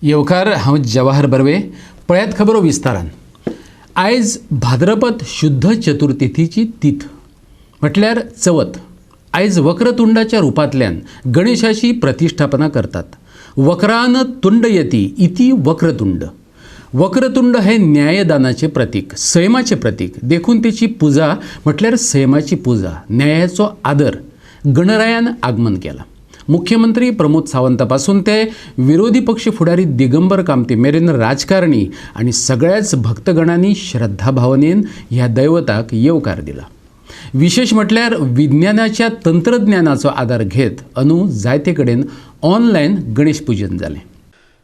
येवकार हांव जवाहर बर्वे. पळयात खबरो विस्तारान. आयज भाद्रपद शुद्ध चतुर्थीची तीथ म्हटल्यार चवथ. आयज वक्रतुंडाच्या रुपांतल्यान गणेशाची प्रतिष्ठापना करतात. वक्रान तुंड यती इति वक्रतुंड. वक्रतुंड हे न्यायदानाचे प्रतीक, संयमाचे प्रतीक. देखून त्याची पुजा म्हटल्यार संयमाची पुजा, न्यायाचो आदर. गणरायान आगमन केला. मुख्यमंत्री प्रमोद सावंतापासून ते विरोधी पक्ष फुडारी दिगंबर कामती मेरेन राजकारणी आणि सगळ्याच भक्तगणांनी श्रद्धाभावनेन ह्या दैवताक येवकार दिला. विशेष म्हटल्यार विज्ञानाच्या तंत्रज्ञानाचो आधार घेत अंदू जायते कडेन ऑनलायन गणेश पूजन जालें.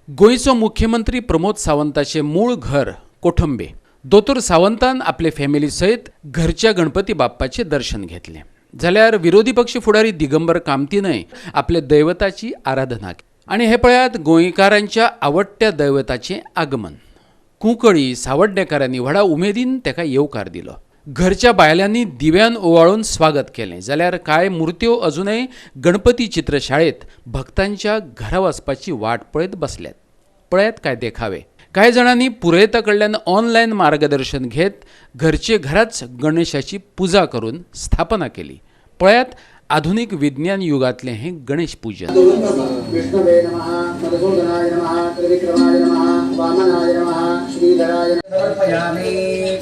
गोंयचो मुख्यमंत्री प्रमोद सावंताचे मूळ घर कोठंबे. दोतोर सावंतान आपले फॅमिली सयत घरच्या गणपती बाप्पाचे दर्शन घेतले. जाल्यार विरोधी पक्ष फुडारी दिगंबर कामतीनय आपल्या दैवताची आराधना केली. आणि हे पळयात गोंयकारांच्या आवडट्या दैवताचे आगमन. कुंकळी सावड्डेकारांनी व्हडा उमेदीन ताका येवकार दिलो. घरच्या बायलांनी दिव्यान ओवाळून स्वागत केलें. जाल्यार कांय मुर्त्यो अजूनय गणपती चित्रशाळेत भक्तांच्या घरा वचपाची वाट पळयत बसल्यात. पळयात काय देखावे. कांय जाणांनी पुरोहिता कडल्यान ऑनलायन मार्गदर्शन घेत घरचे घराच गणेशाची पुजा करून स्थापना केली. पळयात आधुनिक विज्ञान युगातले हे गणेश पूजन. विष्णवे नमः, मधुसूदनाय नमः, त्रिविक्रमाय नमः, वामनाय नमः, श्रीधराय समर्पयामि.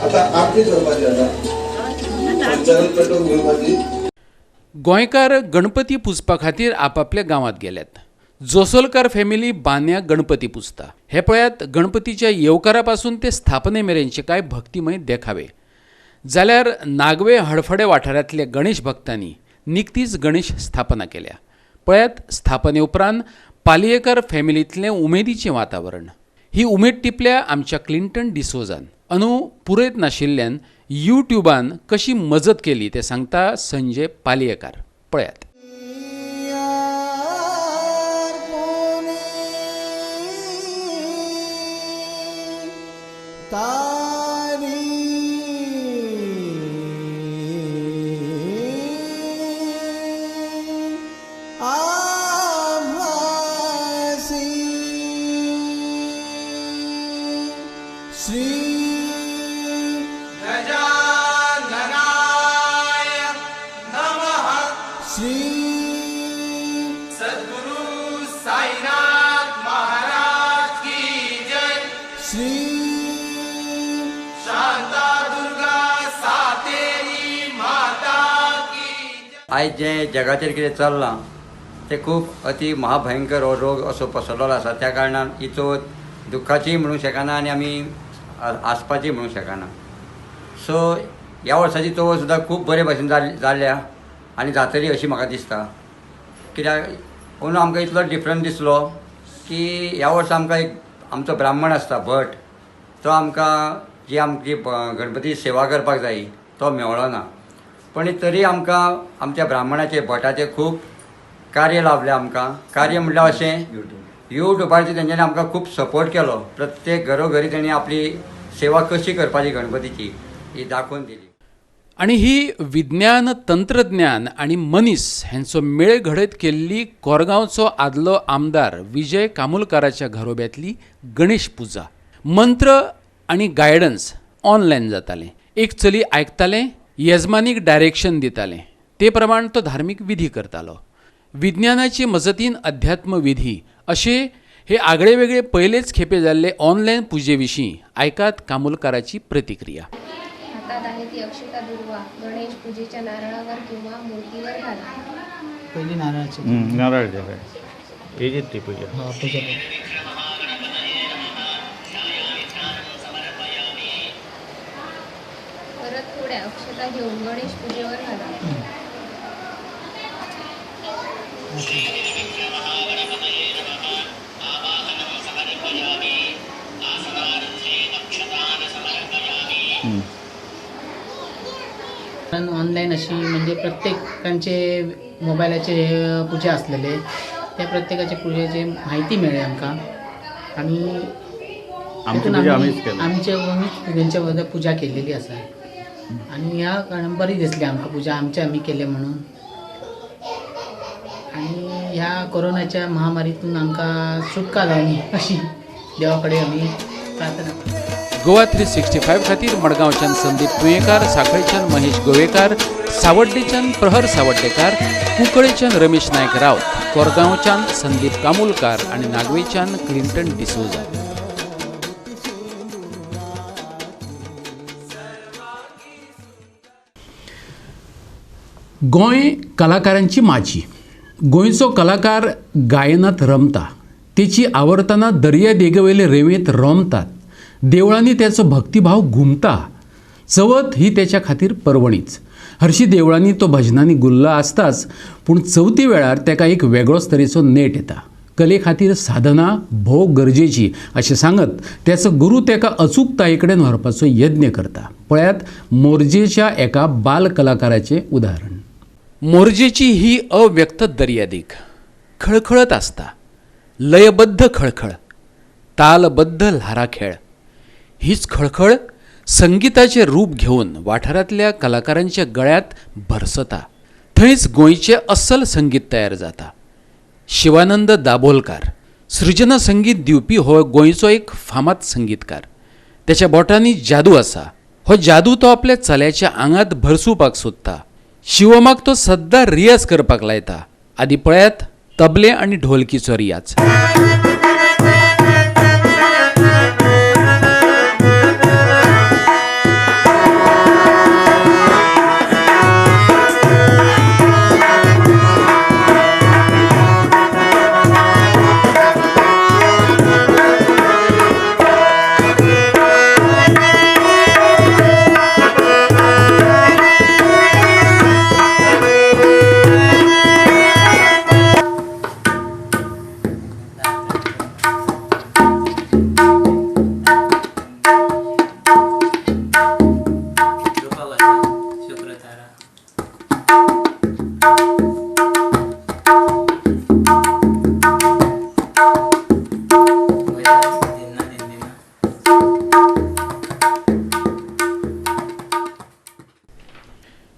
आता आरती करपाची आता चरण पेटोवन घेवपाची. गोंयकार गणपती पुजपा खातीर आपापल्या गांवांत गेल्यात. जोसलकार फॅमिली बान्या गणपती पुजता. हे पळयात गणपतीच्या येवकारापासून ते स्थापने मेरेनचे कांय भक्तिमय देखावे. जाल्यार नागवे हडफडे वाठारांतल्या गणेश भक्तांनी निकतीच गणेश स्थापना केल्या. पळयात स्थापने उपरांत पालयेकर फॅमिलींतलें उमेदीचें वातावरण. ही उमेद टिपल्या आमच्या क्लिंटन डिसोजान. अंदू पुरयत नाशिल्ल्यान यूट्यूबान कशी मजत केली ते सांगता संजय पालयेकार. पळयात. आयज जे जगाचेर कितें चल्लां तें खूब अति महाभयंकर हो रोग असो पसरलेलो आसा. त्या कारणान ही चवथ दुख्खाची म्हणूंक शकना आनी आमी आसपाची म्हणूंक शकना. सो ह्या वर्साची चवथ सुद्दां खूब बरे भशेन जाल्ल्या आनी जातली अशी म्हाका दिसता. कित्याक अंदू आमकां इतलो डिफरंट दिसलो की ह्या वर्सा आमकां एक आमचो ब्राह्मण आसता भट, तो आमकां जी आमची गणपती सेवा करपाक जाय तो मेळ्ळो ना. पण तरी आमकां आमच्या ब्राह्मणाचे भटाचे खूब कार्य लाभलें. आमकां कार्य म्हणल्यार अशें यूट्यूबाचेर तेंच्यांनी आमकां खूब सपोर्ट केलो. प्रत्येक घरोघरी तेणी आपली सेवा कशी करपाची गणपतीची ही दाखोवन दिली. आणि ही विज्ञान, तंत्रज्ञान आणि मनीस हांचो मेळ घडत केल्ली कोरगांवचो आदलो आमदार विजय कामुलकाराच्या घरोब्यांतली गणेश पुजा. मंत्र आणि गायडन्स ऑनलायन जातालें. एक चली आयकतालें, यजमानीक डायरेक्शन दितालें, ते प्रमाण तो धार्मीक विधी करतालो. विज्ञानाचे मजतीन अध्यात्म विधी अशे हे आगळे वेगळे पयलेच खेपे जाल्ले ऑनलायन पुजे विशीं आयकात कामुलकाराची प्रतिक्रिया. हातात आहे ती अक्षता दुर्वा गणेश पूजेच्या नारळावर किंवा मूर्तीवर घाला. पहिली नारळाची नारळ हे ती पूजा पूजा. परत थोड्या अक्षता घेऊन गणेश पूजेवर घाला. ऑनलाईन अशी म्हणजे प्रत्येकांचे मोबायलाचे पूजा असलेले त्या प्रत्येकाच्या पूजेची माहिती मिळेल आमकां. आणि आमच्या पूजा केलेली आसा. आणि ह्या कारण बरी दिसली आमकां पुजा आमची आमी केले म्हणून. आणि ह्या कोरोनाच्या महामारीतून आमकां सुटका जावनी अशी देवा कडेन आमी प्रार्थना करता. गोवा 365 खातीर मडगांवच्यान संदीप तुयेकार, साखळेच्यान महेश गोवेकार, सावड्डेच्यान प्रहर सावड्डेकार, कुंकळेच्यान रमेश नायक रावत, कोरगांवच्यान संदीप कामुलकार आनी नागवेच्यान क्लिंटन डिसोजा. गोंय कलाकारांची माची. गोंयचो कलाकार गायनात रमता, तेची आवर्तना दर्या देगेवयले रेंवेत रोमतात, देवळांनी त्याचो भक्तिभाव घुमता. चवथ ही त्याच्या खातीर पर्वणीच. हरशीं देवळांनी तो भजनांनी गुल्ल आसताच, पूण चवथी वेळार तेका एक वेगळोच तरेचो नेट येता. कले खातीर साधना भोव गरजेची अशें सांगत त्याचो गुरू तेका अचूकताये कडेन व्हरपाचो यत्न करता. पळयात मोरजेच्या एका बाल कलाकाराचें उदाहरण. मोरजेची ही अव्यक्त दर्यादेग खळखळत आसता. लयबद्ध खळखळ, तालबद्ध ल्हारा खेळ. हीच खळखळ संगीताचें रूप घेवन वाठारांतल्या कलाकारांच्या गळ्यांत भरसता. थंयच गोंयचें अस्सल संगीत तयार जाता. शिवानंद दाबोलकार सृजना संगीत दिवपी हो गोंयचो एक फामाद संगीतकार. त्याच्या बोटांनी जादू आसा. हो जादू तो आपल्या चल्याच्या आंगात भरसुवपाक सोदता. शिवमाक तो सद्दां रियाज करपाक लायता. आदी पळयात तबले आनी ढोलकीचो रियाज.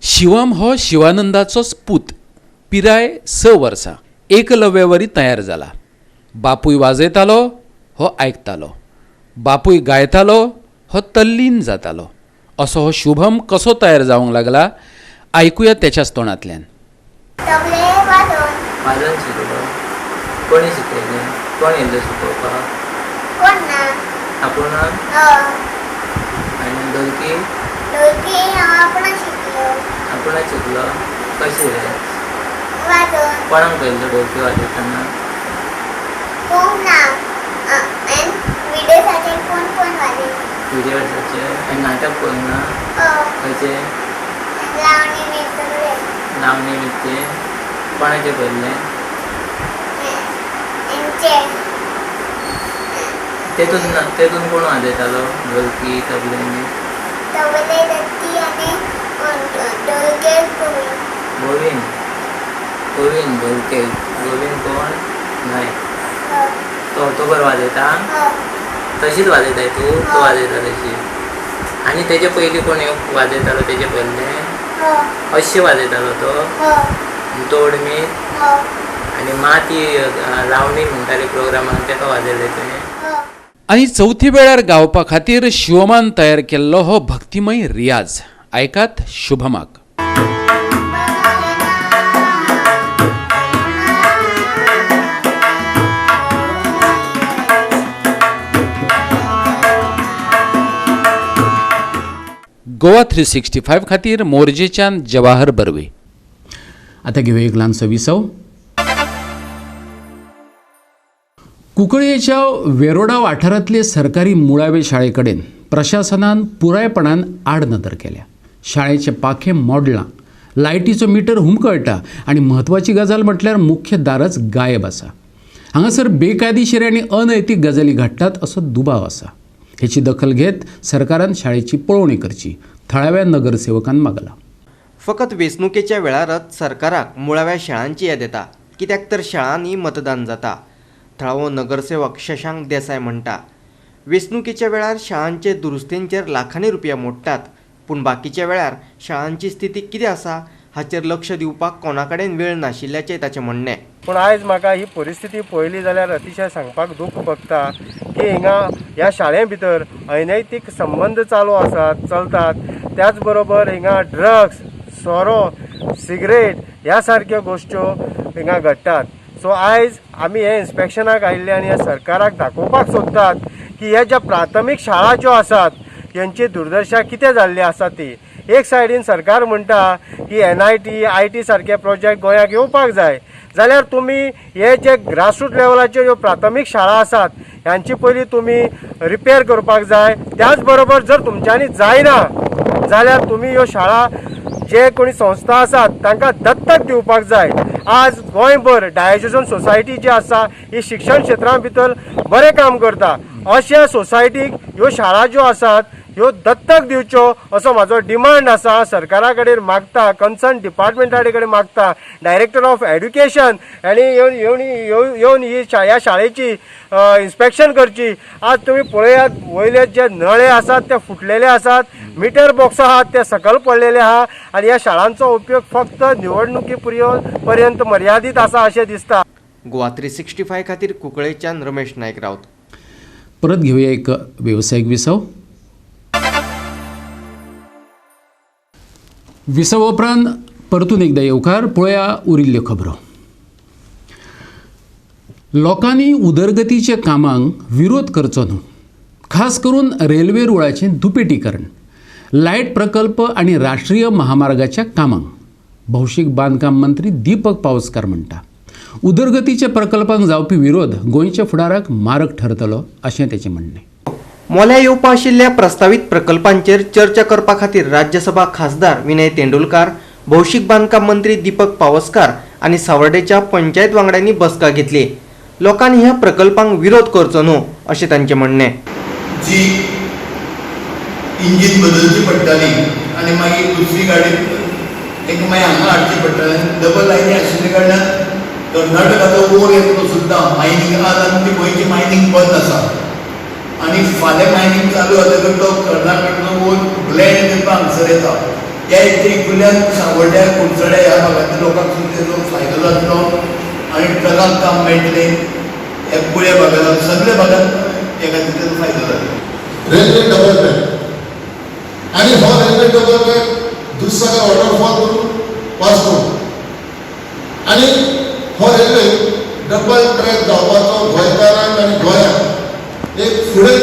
शिवम हो शिवानंदाचोच पूत. पिराय 6 वर्सां. एकलव्यावरी तयार जाला. बापूय वाजयतालो, हो आयकतालो. बापूय गायतालो, हो तल्लीन जातालो. असो हो शुभम कसो तयार जावंक लागला, आयकुया त्याच्याच तोंडांतल्यान. वाजन शिकलो. कोणी शिकयलें? कोण येयलें शिकोवपाक? आपूण? आनी ढोलकी? आपणच शिकलो. कशी रे? कोणाक पयलो ढोलकी वाजयतना? विडियोसाचेर. आनी नाटक पळोवना? खंयचे? लावणी नृत्य. कोणाचें पयलें? तेतून कोण वाजयतालो ढोलकी तबले? गोविंद ढोलके. गोविंद कोण? नाय. तो बरो वाजयता? तशीच वाजयताय तूं? तो वाजयता तशी. आनी तेजे पयलीं कोण वाजयतालो तेजे पयलें? अशें वाजयतालो तो? तोडमी आनी माती लावणी म्हणटाली प्रोग्रामाक, तेका वाजयलें तुवें? आनी चवथी वेळार गावपा खातीर शिवमान तयार केल्लो हो भक्तिमय रियाज. आयकात शुभमाक. गोवा 365 खातीर मोरजेच्यान जवाहर बर्वे. आता घेऊया एक ल्हानसो विसव. कुंकळयेच्या वेरोडा वाठारांतले सरकारी मुळावे शाळेकडेन प्रशासनान पुरायपणान आड नदर केल्या. शाळेचे पाखे मोडलां, लायटीचो मिटर हुमकळटा आनी म्हत्वाची गजाल म्हटल्यार मुख्य दारच गायब आसा. हांगासर बेकायदेशीर आनी अनैतीक गजाली घडटात असो दुबाव आसा. हेची दखल घेत सरकारान शाळेची पळोवणी करची, थळाव्या नगरसेवकान मागला. फकत वेंचणुकेच्या वेळारच सरकाराक मुळाव्या शाळांची याद येता, कित्याक तर शाळांनी मतदान जाता. थळावो नगरसेवक शशांक देसाय म्हणटा, वेंचणुकेच्या वेळार शाळांचे दुरुस्तेंचेर लाखांनी रुपया मोडटात, पूण बाकीच्या वेळार शाळांची स्थिती कितें आसा हाचेर लक्ष दिवपाक कोणा कडेन वेळ नाशिल्ल्याचें ताचें म्हणणें. पूण आयज म्हाका ही परिस्थिती पळयली जाल्यार अतिशय सांगपाक दूख भोगता की हिंगा ह्या शाळे भितर अनैतीक संबंध चालू आसात चलतात. त्याच बरोबर हिंगा ड्रग्स, सोरो, सिगरेट ह्या सारक्यो गोश्ट्यो हिंगा घडटात. सो आयज आमी हे इन्स्पेक्शनाक आयिल्ले आनी ह्या सरकाराक दाखोवपाक सोदतात की ह्या ज्या प्राथमीक शाळा ज्यो आसात यांची दुर्दशा कितें जाल्ली आसा ती. एक सायडीन सरकार म्हणटा की NIT, IT सारखे प्रोजेक्ट गोंयाक येवपाक जाय, जाल्यार तुमी हे जे ग्रासरूट लेवलाच्यो ह्यो प्राथमीक शाळा आसात ह्यांची पयलीं तुमी रिपेर करपाक जाय. त्याच बरोबर जर तुमच्यांनी जायना जाल्यार तुमी ह्यो शाळा जे कोणी संस्था आसात तांकां दत्तक दिवपाक जाय. आज गोंयभर डायजेशन सोसायटी जी आसा ही शिक्षण क्षेत्रा भितर बरें काम करता. अशा सोसायटीक ह्यो शाळा ज्यो आसात ह्यो दत्तक दिवच्यो असो म्हाजो डिमांड आसा. सरकारा कडेन मागता, कन्सर्न डिपार्टमेंटा कडेन मागता, डायरेक्टर ऑफ एड्युकेशन हांणी येवन ही ह्या शाळेची इन्स्पेक्शन करची. आज तुमी पळयात वयले जे नळे आसात ते फुटलेले आसात, मिटर बॉक्स आहात ते सकयल पडलेले आहा आनी ह्या शाळांचो उपयोग फक्त निवडणुकी पर्यंत मर्यादीत आसा अशें दिसता. गोवा 365 खातीर कुंकळेच्यान रमेश नायक रावत. परत घेऊया एक व्यावसायिक विसव. विसव उपरांत परतून एकदा येवकार पळोवया उरिल्ल्यो खबरो. लोकांनी उदरगतीच्या कामांक विरोध करचो न्हू, खास करून रेल्वे रुळाचें दुपेटीकरण, लायट प्रकल्प आनी राष्ट्रीय महामार्गाच्या कामांक भौशीक बांदकाम मंत्री दीपक पावसकार म्हणटा. उदरगतीच्या प्रकल्पांक जावपी विरोध गोंयच्या फुडाराक मारक ठरतलो अशें तेचें म्हणणें. मोल्या येवपा आशिल्ल्या प्रस्तावित प्रकल्पांचेर चर्चा करपा खातीर राज्यसभा खासदार विनय तेंडुलकार, भौशीक बांदकाम मंत्री दीपक पावसकार आनी सावर्डेच्या पंचायत वांगड्यांनी बसका घेतली. लोकांनी ह्या प्रकल्पांक विरोध करचो न्हू अशें तांचें म्हणणें. जी इंजीन बदलची पडटाली आनी मागीर दुसरी गाडी ताका मागीर हांगा हाडची पडटाली. डबल लायनी आशिल्ल्या कारणान कर्नाटकाचो ओर येतलो सुद्दां मायनींग. आज आमची गोंयची मायनींग बंद आसा आनी फाल्यां मायनींग चालू जातकीर तो कर्नाटकाचो ओर ब्लेंड करपाक हांगसर येता. त्या इतल्यान सावर्ड्या कुडचड्या ह्या भागांतल्या लोकांक सुद्दां तेजो फायदो जातलो आनी ट्रकाक काम मेळटलें. ह्या पुळ्या भागांत सगळ्या भागांत हे खातीर तेजो फायदो जातलो. रेल्वे डबल ट्रॅक आणि हो railway double track Dudhsagar waterfall करून वास्को आणि हो रेल्वे डबल ट्रॅक जावपाचो गोंयकारांक आनी गोंयांक एक फुडें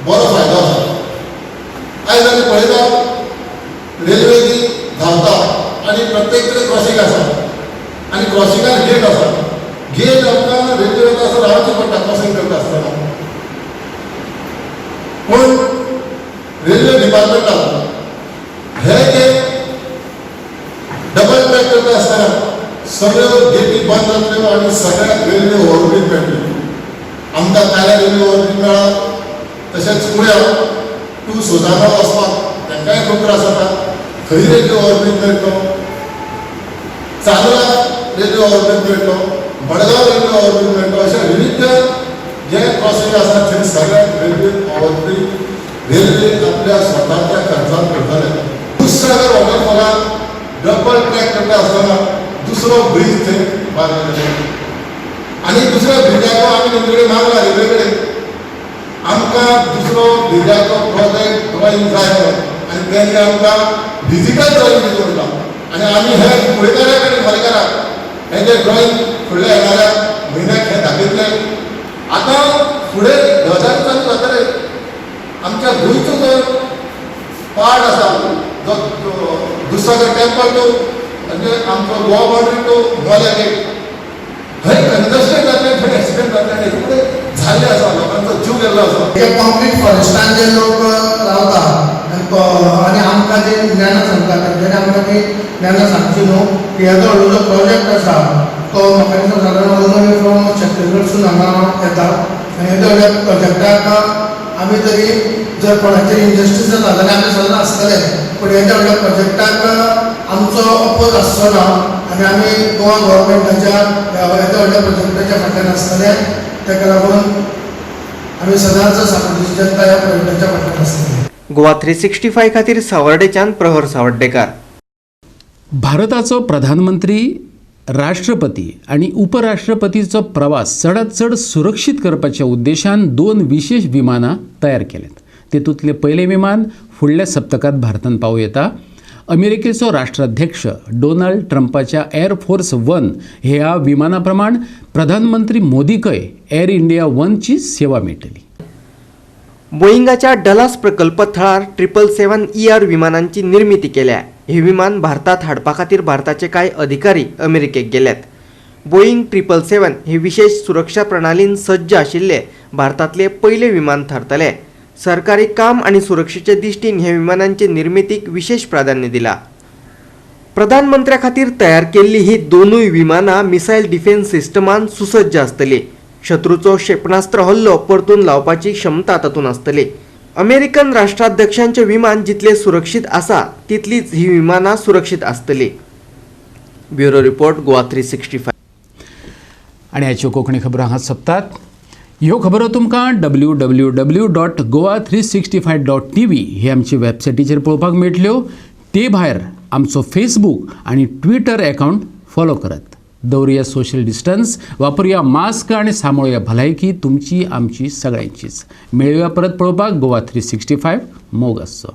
बरो फायदो आसा. आयज आमी पळयता रेल्वे जी धांवता आनी प्रत्येक कडेन क्रॉसींग आसा आनी क्रॉसिंगार गेट आसा. गेट आमकां रेल्वे वता आसतना रावचें पडटा क्रॉसींग करता आसतना. पूण रेल्वे डिपार्टमेंटान हे जे डबल ट्रॅक करता आसतना सगळ्यो गेटी बंद जातल्यो आनी सगळ्याक रेल्वे ओव्हरब्रीज मेळटली. आमकां काल्या रेल्वे ओव्हरब्रीज मेळ्ळा, तशेंच कुड्या टू सोजाना वचपाक तांकांय खूब त्रास जाता, थंय रेल्वे ओव्हरब्रीज मेळटलो. चांदरा रेल्वे ओव्हरब्रीज मेळटलो, मडगांव रेल्वे ओव्हरब्रीज मेळटलो. अशें विविध जे क्रॉसींग आसा थंय सगळ्याक रेल्वे ओव्हरब्रीज रेल्वे आपल्या स्वताच्या खर्चान करतले. दुधसागर वॉटरफॉलाक डबल ट्रॅक करता आसतना दुसरो ब्रीज थंय बांदलेलो आनी दुसऱ्या ब्रिजाचो आमी तुमचे कडेन मागला रेल्वे कडेन आमकां दुसरो ब्रिजाचो प्रोजेक्ट ड्रॉईंग जाय आनी तेंचे आमकां डिजिटल ड्रॉईंग दिवचो पडटा. आनी आमी हे फुडेकाराक आनी मरेकाराक हे जे ड्रॉईंग फुडल्या येणाऱ्या म्हयन्याक हे दाखयतले. आतां फुडें गजाल चालू जातले. आमच्या गोंयचो जो पार्ट आसा जो दुधसागर टेंपल टू म्हणजे आमचो गोवा बाउंड्री टू मोल्या गेट थंय कंजस्टेड जातलें, थंय एक्सिडेंट जातलें, फुडें झाल्लें आसा, लोकांचो जीव गेल्लो आसा. हे कॉन्क्रीट फॉरेस्टान जे लोक रावता आनी आमकां जे ज्ञान सांगता तांच्यानी आमकां ती ज्ञान सांगची न्हू की हेजो व्हडलो जो प्रोजेक्ट आसा तो म्हाका दिसता सादारण ऑलमोस्ट फ्रॉम छत्तीसगडसून हांगा येता. आनी हेजो व्हडल्या प्रोजेक्टाक आमी तरी जर कोणाचेर इनजस्टीस जाता जाल्यार आमी सदां आसतले, पूण हेज्या व्हडल्या प्रोजेक्टाक आमचो अपोज आसचो ना आनी आमी गोवा गव्हर्मेंटाच्या हेज्या व्हडल्या प्रोजेक्टाच्या फाटल्यान आसतले. ताका लागून आमी सदांच सामाजीक जनता ह्या प्रोजेक्टाच्या फाटल्यान आसतले. गोवा 365 खातीर सावर्डेच्यान प्रहर सावर्डेकार. भारताचो प्रधानमंत्री राष्ट्रपती आणि उपराष्ट्रपतीचो प्रवास चडांत चड सुरक्षीत करपाच्या उद्देशान 2 विशेष विमानां तयार केल्यात. तेतूंतले पयलें विमान फुडल्या सप्तकांत भारतांत पावूं येता. अमेरिकेचो राष्ट्राध्यक्ष डोनाल्ड ट्रम्पाच्या एअरफोर्स 1 ह्या विमाना प्रमाण प्रधानमंत्री मोदीकय एअर इंडिया 1ची सेवा मेळटली. बोईंगाच्या डलास प्रकल्प थळार 777ER विमानांची निर्मिती केल्या. हे विमान भारतात हाडपा खातीर भारताचे कांय अधिकारी अमेरिकेक गेल्यात. बोईंग 777 हे विशेष सुरक्षा प्रणालीन सज्ज आशिल्ले भारतातले पयले विमान थारतले. सरकारी काम आणि सुरक्षेचे दिश्टीन हे विमानांचे निर्मितीक विशेष प्राधान्य दिला. प्रधानमंत्र्या खातीर तयार केल्ली ही दोनूय विमानां मिसाईल डिफेन्स सिस्टमान सुसज्ज आसतली. शत्रूचो क्षेपणास्त्र हल्लो परतून लावपाची क्षमता तातूंत आसतली. अमेरिकन राष्ट्राध्यक्षांचे विमान जितले सुरक्षीत आसा तितलीच ही विमानां सुरक्षीत आसतली. Bureau report Goa 365. आणि ह्याच्यो कोंकणी खबरो हांगा सोंपतात. ह्यो खबरो तुमकां www.goa365.tv हे आमचे वेबसायटीचेर पळोवपाक मेळटल्यो. ते भायर आमचो फेसबूक आणि ट्विटर अकाउंट फॉलो करात. दवरुया सोशल डिस्टन्स, वापरुया मास्क आणि सांबाळुया भलायकी तुमची आमची सगळ्यांचीच. मेळुया परत पळोवपाक गोवा 365 मोग आसचो.